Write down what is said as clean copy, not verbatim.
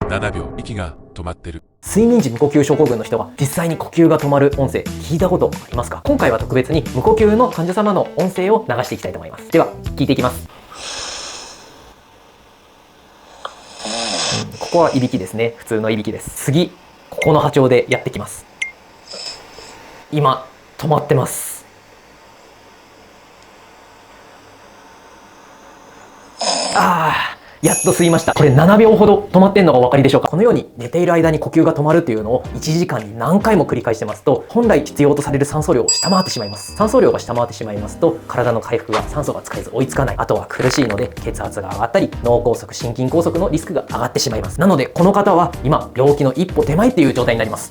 7秒息が止まってる。睡眠時無呼吸症候群の人が実際に呼吸が止まる音声聞いたことありますか？今回は特別に無呼吸の患者様の音声を流していきたいと思います。では聞いていきます。ここはいびきですね。普通のいびきです。次、ここの波長でやってきます。今止まってます。やっと吸いました。これ7秒ほど止まってんのがお分かりでしょうか？このように寝ている間に呼吸が止まるっていうのを1時間に何回も繰り返してますと、本来必要とされる酸素量を下回ってしまいます。酸素量が下回ってしまいますと、体の回復が酸素が使えず追いつかない。あとは苦しいので血圧が上がったり、脳梗塞、心筋梗塞のリスクが上がってしまいます。なのでこの方は今病気の一歩手前っていう状態になります。